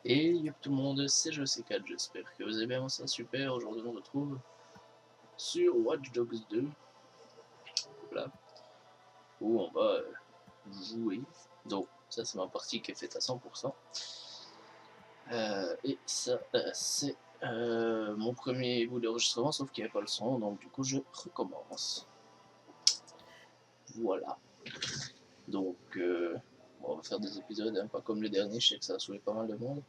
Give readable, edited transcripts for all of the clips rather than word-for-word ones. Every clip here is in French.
Et yop tout le monde, c'est JC4, j'espère que vous allez bien, ça super. Aujourd'hui on se retrouve sur Watch Dogs 2, voilà, où on va jouer. Donc ça c'est ma partie qui est faite à 100%. Et ça c'est mon premier bout d'enregistrement, sauf qu'il n'y avait pas le son, donc du coup je recommence. Voilà. Donc on va faire des épisodes, hein, pas comme le dernier, je sais que ça a saoulé pas mal de monde.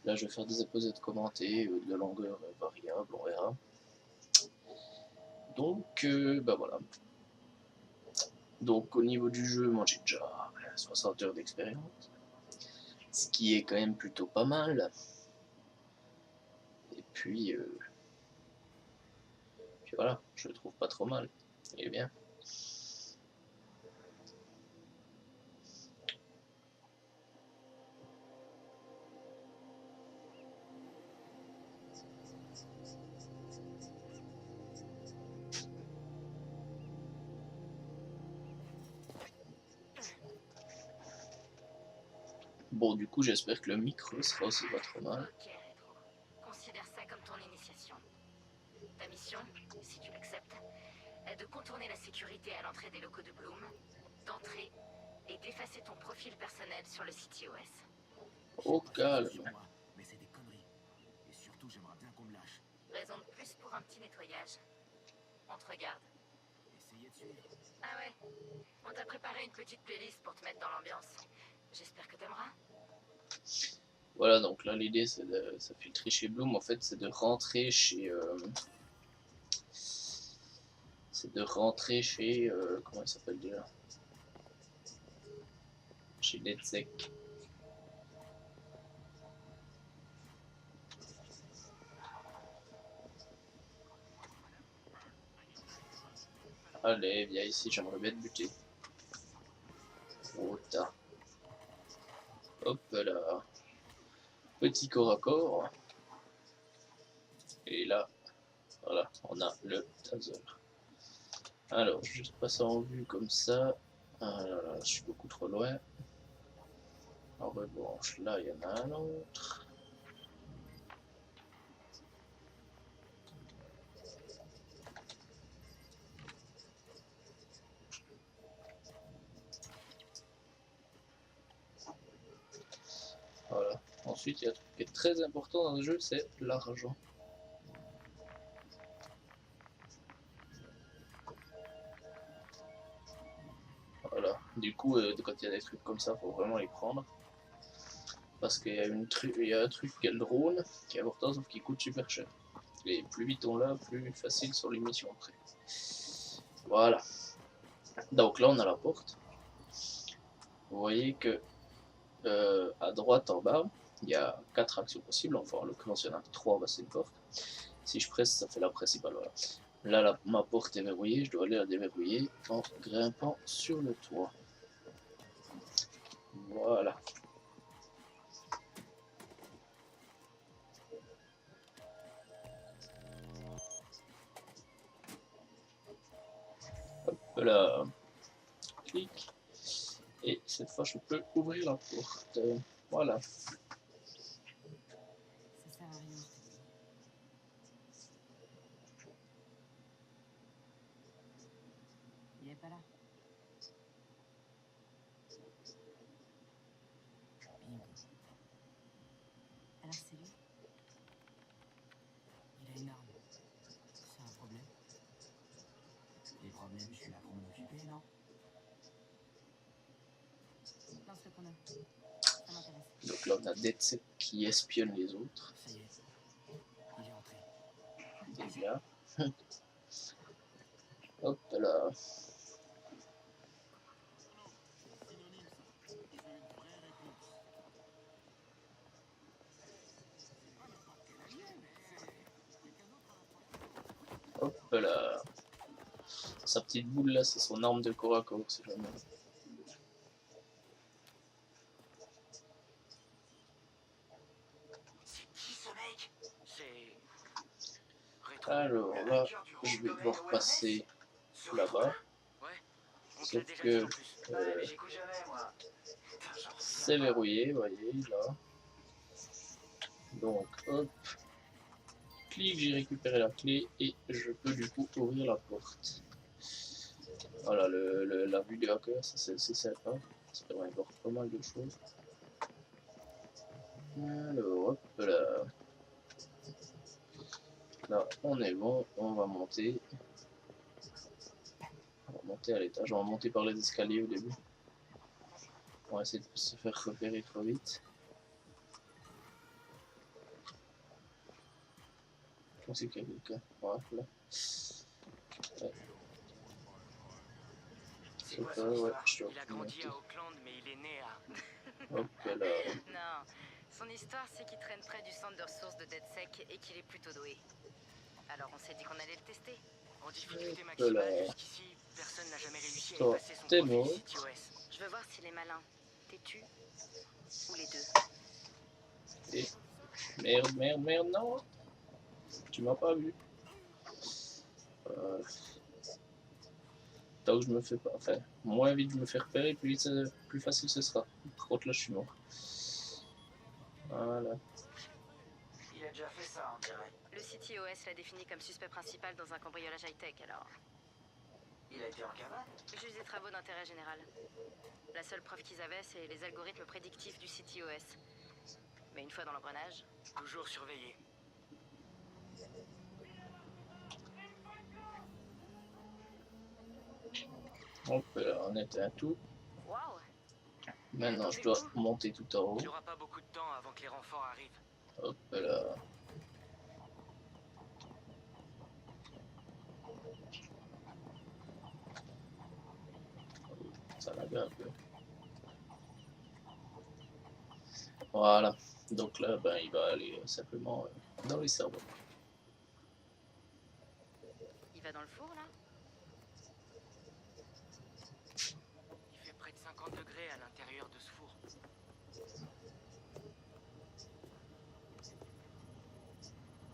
Là, je vais faire des épisodes commentés de longueur variable, on verra. Donc, bah voilà. Donc, au niveau du jeu, moi j'ai déjà 60 heures d'expérience, ce qui est quand même plutôt pas mal. Et puis voilà, je le trouve pas trop mal. Il est bien. Bon, du coup, j'espère que le micro sera aussi pas trop mal. Ok, Rétro. Considère ça comme ton initiation. Ta mission, si tu l'acceptes, est de contourner la sécurité à l'entrée des locaux de Bloom, d'entrer et d'effacer ton profil personnel sur le site iOS. Au calme. Mais c'est des conneries. Et surtout, j'aimerais bien qu'on me lâche. Raison de plus pour un petit nettoyage. On te regarde. Essayez de suivre. Ah ouais, on t'a préparé une petite playlist pour te mettre dans l'ambiance. J'espère que t'aimeras. Voilà, donc là l'idée c'est de s'infiltrer chez Bloom, en fait c'est de rentrer chez comment il s'appelle déjà, chez DedSec. Allez, viens ici, j'aimerais bien te buter. Oh, t'as. Hop là. Petit corps à corps. Et là, voilà, on a le taser. Alors, juste passer en vue comme ça. Ah là là, je suis beaucoup trop loin. En revanche, là, il y en a un autre. Voilà. Ensuite, il y a un truc qui est très important dans le jeu, c'est l'argent. Voilà. Du coup, quand il y a des trucs comme ça, faut vraiment les prendre. Parce qu'il y a un truc qui est le drone, qui est important, sauf qu'il coûte super cher. Et plus vite on l'a, plus facile sur les missions après. Voilà. Donc là, on a la porte. Vous voyez que à droite en bas, il y a 4 actions possibles. Enfin, en l'occurrence, il y en a 3, bah, c'est une porte. Si je presse, ça fait la principale. Voilà. Là, ma porte est verrouillée. Je dois aller la déverrouiller en grimpant sur le toit. Voilà. Hop là. Clic. Et cette fois, je peux ouvrir la porte. Voilà. Ça sert à rien. Il est pas là. Bingo. Alors c'est lui. Il a une arme. C'est un problème. Les problèmes, je suis là pour m'en occuper, non? Lance le chrono. Ça m'intéresse. Donc là, on a DedSec qui espionne les autres. Ça y est. Il est entré. Déjà. Hop là. sa petite boule là, c'est son arme de corps à corps, si jamais. C'est qui ce mec? C'est... Alors là, je vais devoir passer là-bas. Ouais, on te Sauf l'a déjà dit que en plus. J'écoute jamais, moi. c'est verrouillé, vous voyez, là. Donc, hop. Clic, j'ai récupéré la clé et je peux du coup ouvrir la porte. Voilà, la vue du hacker, ça c'est sympa. Ça permet de voir pas mal de choses. Alors, hop là. Là, on est bon, on va monter. On va monter à l'étage, on va monter par les escaliers au début. On va essayer de se faire repérer trop vite. Je pense qu'il y a quelqu'un. Voilà. Ouais. C'est quoi Ouais, son histoire? je dois Il a grandi monter. à Auckland, mais il est né à... Hop là. Non, son histoire c'est qu'il traîne près du centre de ressources de DedSec et qu'il est plutôt doué. Alors on s'est dit qu'on allait le tester. En difficulté Hop maximale, là. jusqu'ici, personne n'a jamais réussi à Toi, effacer son t'es profil mort. CTOS. Je veux voir s'il est malin. T'es-tu ou les deux? Et merde, non. Tu m'as pas vu. Tant que je me fais pas, enfin, moins vite je me fais repérer, plus facile ce sera. Par contre là je suis mort. Voilà. Il a déjà fait ça, on dirait. Le CTOS l'a défini comme suspect principal dans un cambriolage high-tech, alors... Il a été en cavale? Juste des travaux d'intérêt général. La seule preuve qu'ils avaient, c'est les algorithmes prédictifs du CTOS. Mais une fois dans l'engrenage... Toujours surveillé. Hop là, on était à tout. Waouh! Maintenant je dois monter tout en haut. Il n'aura pas beaucoup de temps avant que les renforts arrivent. Hop là. Ça lag un peu. Voilà. Donc là, ben, il va aller simplement dans les serveurs. Il va dans le four, là? Il fait près de 50 degrés à l'intérieur de ce four.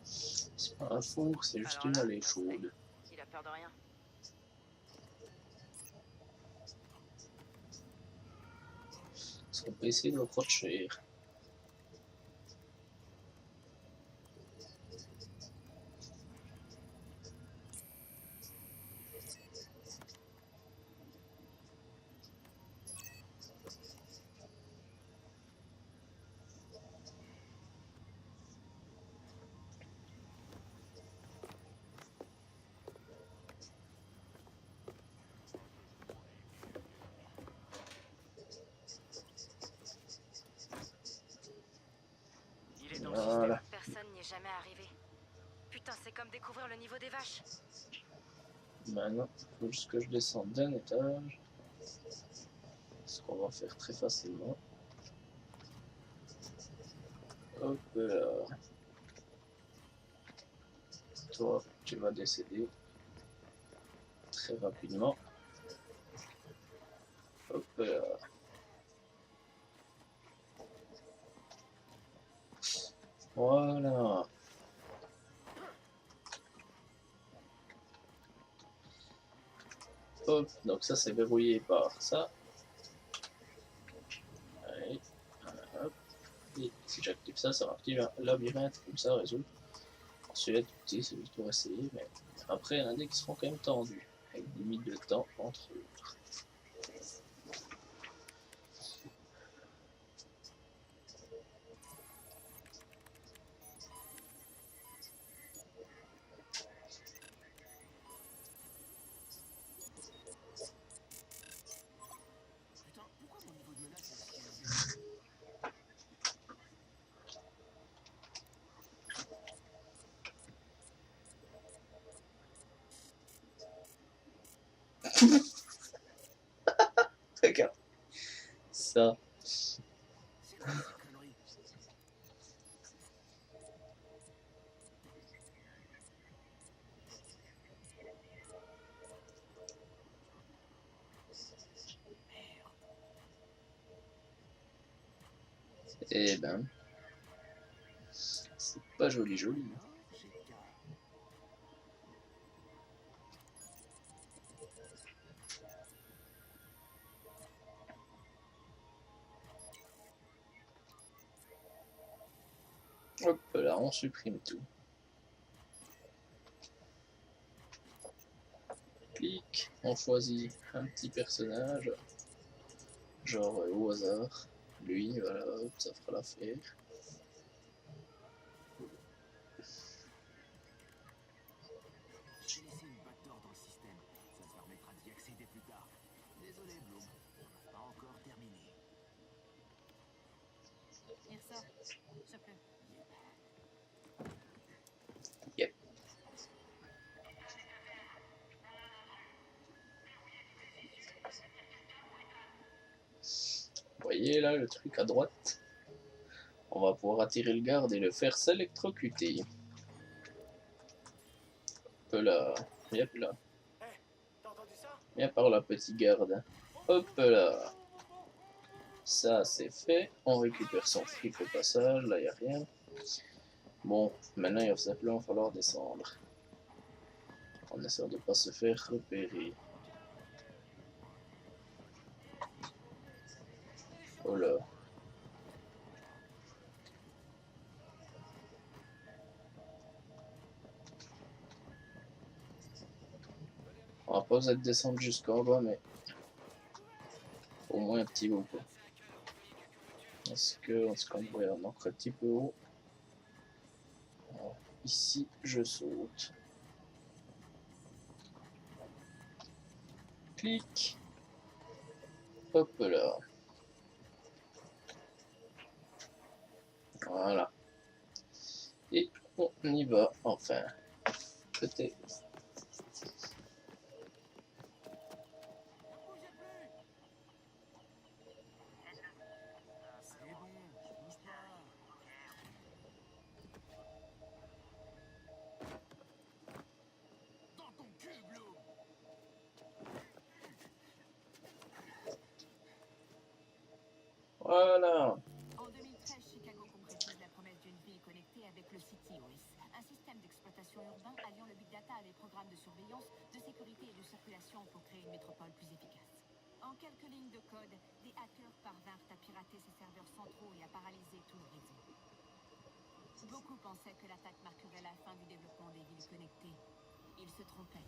C'est pas un four, c'est juste Alors une là, allée chaude. Il a peur de rien. Son PC doit prendre cher. Il est dans le Voilà. Personne n'y est jamais arrivé. Putain, c'est comme découvrir le niveau des vaches. Maintenant, il faut juste que je descende d'un étage. Ce qu'on va faire très facilement. Hop là. Toi, tu vas décéder très rapidement. Hop là. Voilà. Hop, donc ça c'est verrouillé par ça. Allez, hop. Et si j'active ça, ça va activer un labyrinthe comme ça, résoudre. Celui-là tout petit, c'est juste pour essayer, mais après il y en a des qui seront quand même tendus, avec des limites de temps entre autres. Putain, pourquoi mon niveau de menace est aussi élevé? Regarde. Ça. C'est quoi ces conneries? Eh ben, c'est pas joli joli. Hop là, on supprime tout. Clic, on choisit un petit personnage, genre au hasard. Lui, voilà, hop, ça fera l'affaire. J'ai laissé une backdoor dans le système. Ça te permettra d'y accéder plus tard. Désolé, Bloom. Pas encore terminé. Il ressort. Je peux. Yep. Vous voyez là le truc à droite? On va pouvoir attirer le garde et le faire s'électrocuter. Hop là, yep là. Viens par là, petit garde. Hop là. Ça c'est fait. On récupère son fric au passage. Là, il n'y a rien. Bon, maintenant il va simplement falloir descendre. On essaie de ne pas se faire repérer. Oh là. On va pas besoin de descendre jusqu'en bas, mais au moins un petit bout quoi. Est-ce qu'on pourrait en encore un petit peu haut? Alors, ici, je saute. Clic. Hop là. Voilà. Et on y va, enfin. Peut-être. C'est bon, je bouge pas. Dans ton cul, Bloom. Voilà. En 2013, Chicago concrétise la promesse d'une ville connectée avec le CityOS, un système d'exploitation urbain alliant le big data à des programmes de surveillance, de sécurité et de circulation pour créer une métropole plus efficace. En quelques lignes de code, des hackers parvinrent à pirater ses serveurs centraux et à paralyser tout le réseau. Beaucoup pensaient que l'attaque marquerait la fin du développement des villes connectées. Ils se trompaient.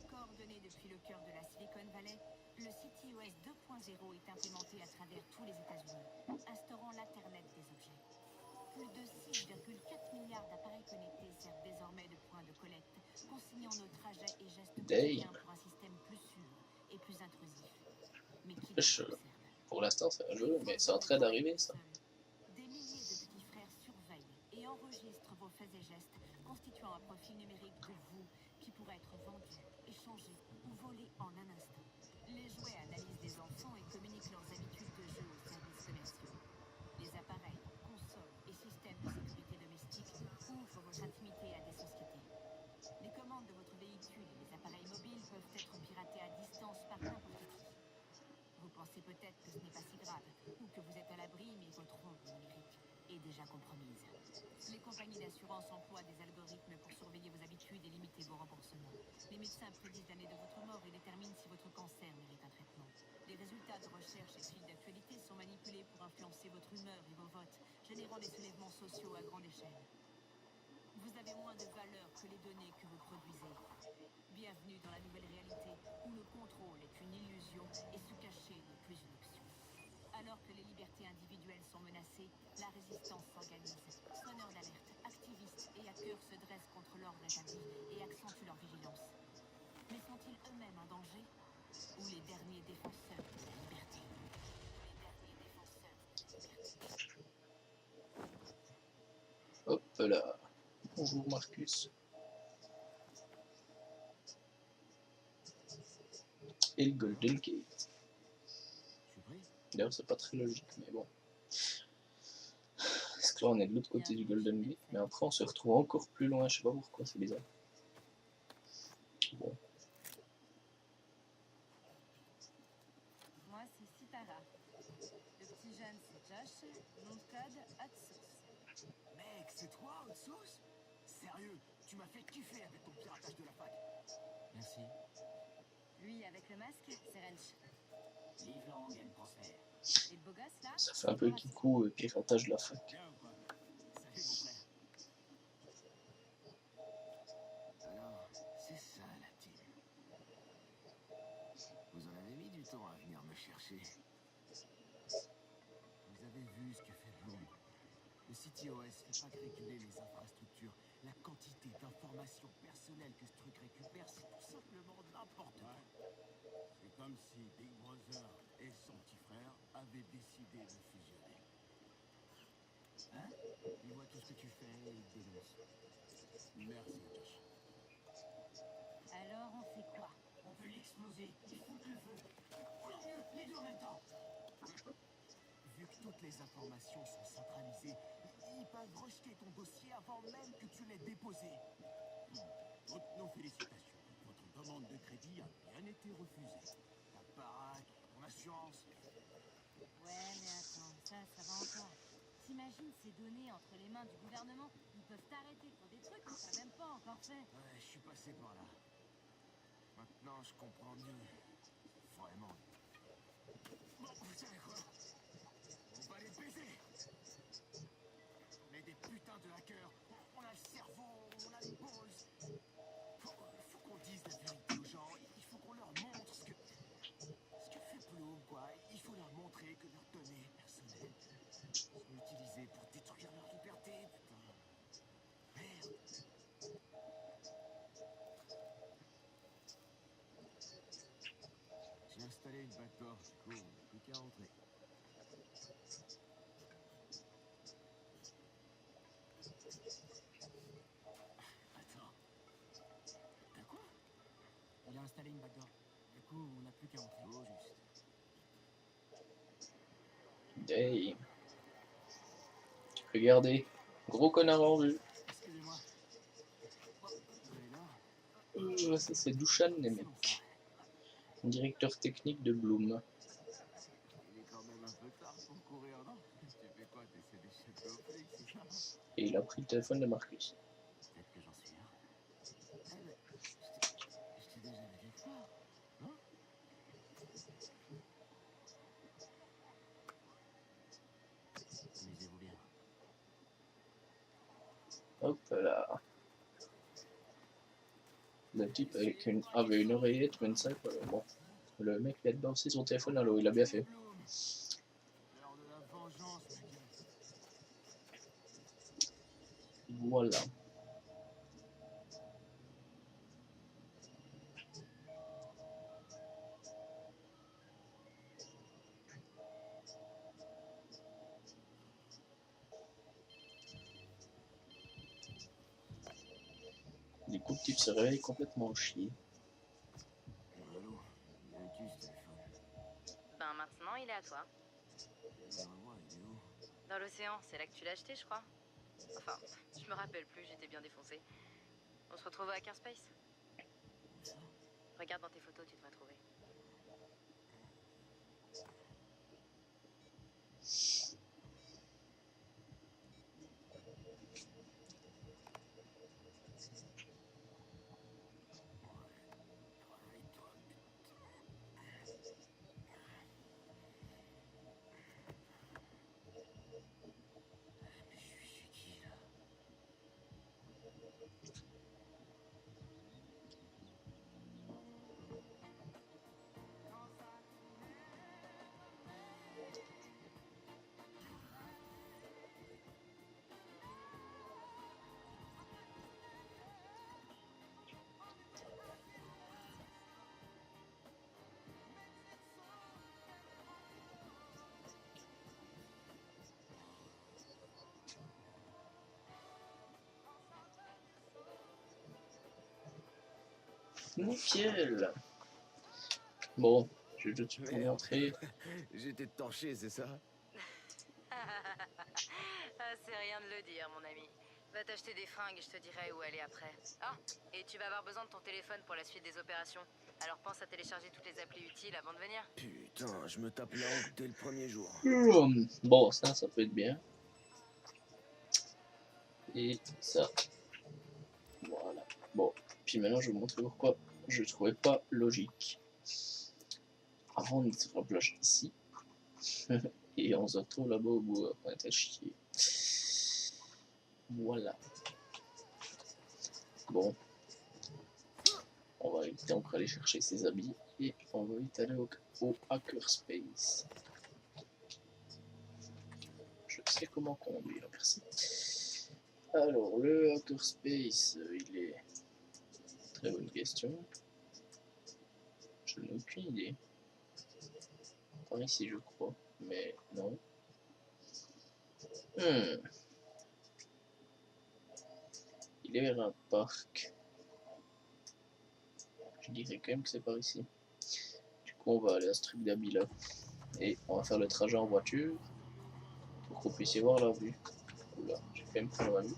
Coordonné depuis le cœur de la Silicon Valley, le CityOS 2.0 est implémenté à travers tous les États-Unis, instaurant l'Internet des objets. Plus de 6,4 milliards d'appareils connectés servent désormais de point de collecte, consignant nos trajets et gestes quotidiens pour un système plus sûr et plus intrusif. Mais qui nous observe? Pour l'instant, c'est un jeu, mais c'est en train d'arriver ça. Des milliers de petits frères surveillent et enregistrent vos faits et gestes, constituant un profil numérique de vous qui pourrait être vendu, échangé ou volé en un instant. Les jouets analysent des enfants et communiquent leurs habitudes de jeu aux services commerciaux. Les appareils, consoles et systèmes de sécurité domestique ouvrent votre intimité à des sociétés. Les commandes de votre véhicule et les appareils mobiles peuvent être piratés à distance par n'importe qui. Vous pensez peut-être que ce n'est pas si grave, ou que vous êtes à l'abri, mais votre ombre numérique est déjà compromise. Les compagnies d'assurance emploient des algorithmes pour surveiller vos habitudes et limiter vos remboursements. Les médecins prédisent l'année de votre mort et déterminent si votre cancer mérite un traitement. Les résultats de recherche et de fils d'actualité sont manipulés pour influencer votre humeur et vos votes, générant des soulèvements sociaux à grande échelle. Vous avez moins de valeur que les données que vous produisez. Bienvenue dans la nouvelle réalité, où le contrôle est une illusion et se cacher n'est plus une option. Alors que les libertés individuelles sont menacées, la résistance s'organise. Sonneurs d'alerte, activistes et hackers se dressent contre l'ordre établi et accentuent leur vigilance. Mais sont-ils eux-mêmes en danger? Ou les derniers défenseurs de la liberté? Hop là. Bonjour Marcus. Et le Golden Gate. D'ailleurs, c'est pas très logique, mais bon. Parce que là, on est de l'autre côté du Golden Gate, mais après, on se retrouve encore plus loin. Je sais pas pourquoi, c'est bizarre. Bon. Moi, c'est Sitara. Depuis petit jeune, c'est Josh. Nom de code, Hot Sauce. Mec, c'est toi, Hot Sauce? Sérieux, tu m'as fait kiffer avec ton piratage de la fac. Merci. Lui, avec le masque, c'est Wrench. Livrant gagne prospère. Et le beau gosse, là, Ça fait un peu kikou piratage de la fac. Bien ou quoi? Salut mon frère. Alors, c'est ça la team. Vous en avez mis du temps à venir me chercher. Vous avez vu ce que fait Bloom. Le CTOS fait pas que réguler les infrastructures. La quantité d'informations personnelles que ce truc récupère, c'est tout simplement n'importe quoi. C'est comme si Big Brother et son petit frère avaient décidé de fusionner. Hein? Il voit tout ce que tu fais et il te dénonce. Merci, Josh. alors on fait quoi? On peut l'exploser. Il faut que le feu. Ou non mieux, les deux en même temps. Vu que toutes les informations sont centralisées, ils peuvent rejeter ton dossier avant même que tu l'aies déposé. Toutes nos félicitations. Votre demande de crédit a bien été refusée. Ta baraque, ton assurance. Ouais, mais attends, ça va encore. T'imagines ces données entre les mains du gouvernement? Ils peuvent t'arrêter pour des trucs que t'as même pas encore fait. Ouais, je suis passé par là. Maintenant, je comprends mieux. Vraiment. Bon, vous savez quoi? On va les baiser. On est des putains de hackers. On a le cerveau, on a les balls. Faut qu'on dise la vérité aux gens. Il faut qu'on leur montre ce que fait Bloom, quoi. Il faut leur montrer que leurs données personnelles sont utilisées pour détruire leur liberté, putain. Merde. J'ai installé une backdoor, du coup, on n'a plus qu'à rentrer. Attends. T'as quoi? Il a installé une backdoor. Du coup, on n'a plus qu'à rentrer. Oh, juste. Hey. Regardez, gros connard en vue. Excusez-moi. Vous allez là? Ça c'est Dushan les mecs, directeur technique de Bloom. Il est quand même un peu tard pour courir, non? Tu fais quoi? T'essaies d'échapper au flic, c'est ça? Et il a pris le téléphone de Marcus. Peut-être que j'en suis un. Eh ben, je t'ai déjà vu quelque part, non? Amusez-vous bien. Hop là. Le type avait une oreillette, mais ça, bon. Le mec il a balancé son téléphone à l'eau, il a bien fait. L'heure de la vengeance, ma gueule. Voilà. Du coup, le type se réveille complètement chier. Allô, il est à qui ce téléphone? Ben maintenant, il est à toi. Dis-moi, il est où? Dans l'océan, c'est là que tu l'as acheté, je crois. Enfin, je me rappelle plus, j'étais bien défoncé. On se retrouve à Hackerspace. Où ça? Regarde dans tes photos, tu devrais trouver. Réveille-toi, mais je suis chez qui, là? Nickel. Bon, je vais tout de suite vous montrer. J'étais torché, c'est ça? Ah, c'est rien de le dire, mon ami. Va t'acheter des fringues et je te dirai où aller après. Ah, et tu vas avoir besoin de ton téléphone pour la suite des opérations. Alors pense à télécharger toutes les applis utiles avant de venir. Putain, je me tape la honte dès le premier jour. Bon, ça peut être bien. Et ça, voilà. Bon, puis maintenant je vais vous montrer pourquoi je trouvais pas logique. Avant, on était sur la plage ici. Et on se retrouve là-bas au bout, on était chier. Voilà. Bon. On va vite donc aller chercher ses habits et on va vite aller au hackerspace. Je sais comment conduire, merci. Alors, le hackerspace, il est... Très bonne question. Je n'ai aucune idée. Par ici, je crois. Mais non. Il est vers un parc. Je dirais quand même que c'est par ici. Du coup, on va aller à ce truc d'habits là. Et on va faire le trajet en voiture. Pour que vous puissiez voir la vue. Oula, j'ai quand même pris ma vue.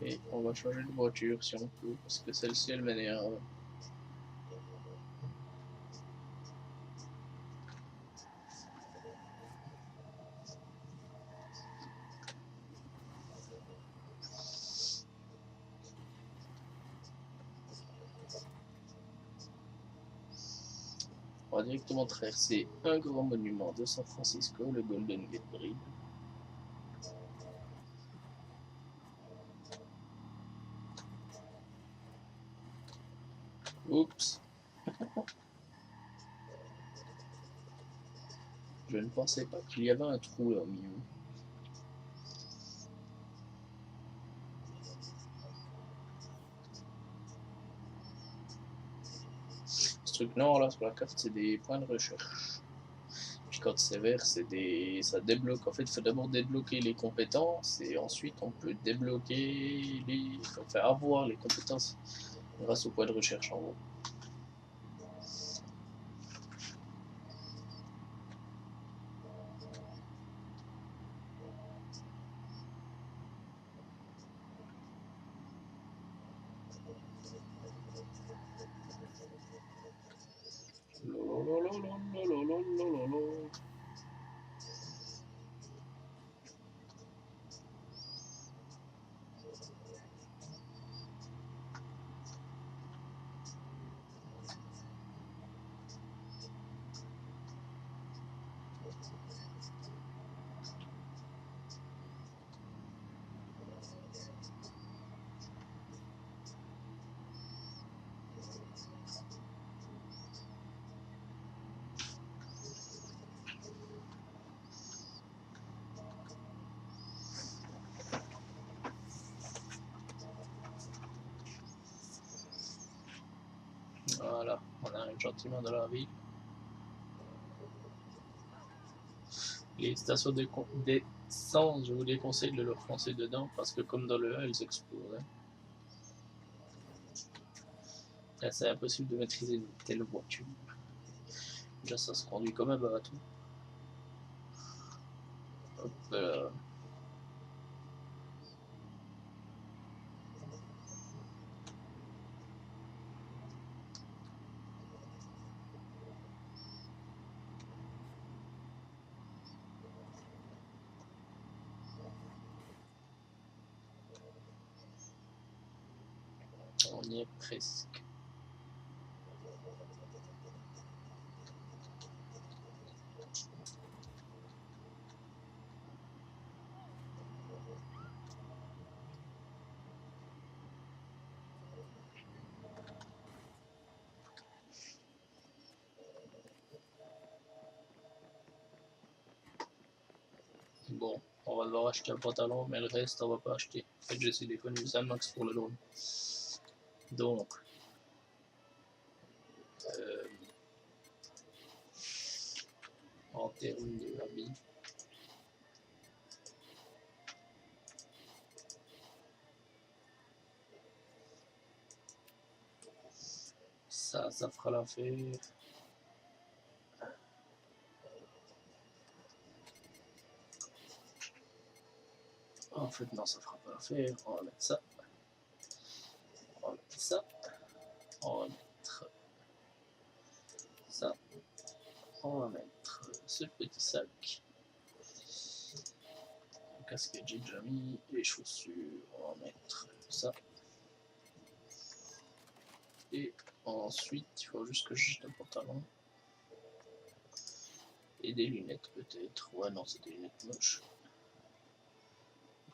Et on va changer de voiture si on peut. Parce que celle-ci, elle m'énerve. On va directement traverser un grand monument de San Francisco, le Golden Gate Bridge. Oups. Je ne pensais pas qu'il y avait un trou là au milieu. Ce truc noir là sur la carte, c'est des points de recherche. Puis quand c'est vert, c'est des... ça débloque. En fait, il faut d'abord débloquer les compétences et ensuite on peut débloquer les... enfin avoir les compétences grâce aux points de recherche en gros. Voilà, on arrive gentiment dans la ville. Les stations d'essence, je vous déconseille de leur foncer dedans parce que comme dans le 1, elles explosent. Là, c'est impossible de maîtriser une telle voiture. Déjà, ça se conduit comme un bateau. Hop là. On y est presque. Bon, on va devoir acheter un pantalon, mais le reste, on va pas acheter. En fait, j'essaie d'économiser un max pour le drone. Donc, en termes de habits, ça fera l'affaire. En fait, non, ça fera pas l'affaire. On va mettre ça. On va mettre ça. On va mettre ça. On va mettre ce petit sac. Le casque j'ai déjà mis. Les chaussures, on va mettre ça. Et ensuite, il faut juste que je jette un pantalon. Et des lunettes peut-être. Ouais, non, c'est des lunettes moches.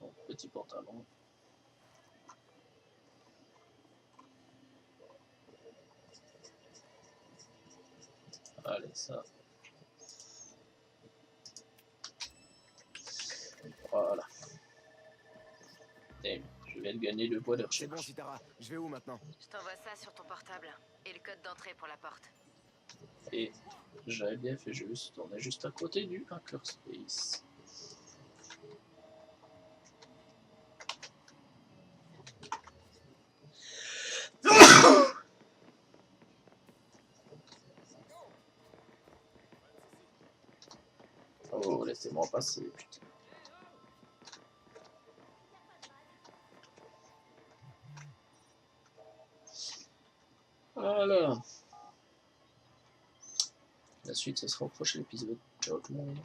Donc, petit pantalon. Allez, ça. Voilà. Et je viens de gagner 2 points de C'est bon, recherche. Chitara. Je vais où maintenant? Je t'envoie ça sur ton portable. Et le code d'entrée pour la porte. Et j'avais bien fait juste, on est juste à côté du Hackerspace. Oh, laissez-moi passer, putain. Voilà. La suite, ce sera au prochain épisode. Ciao tout le monde.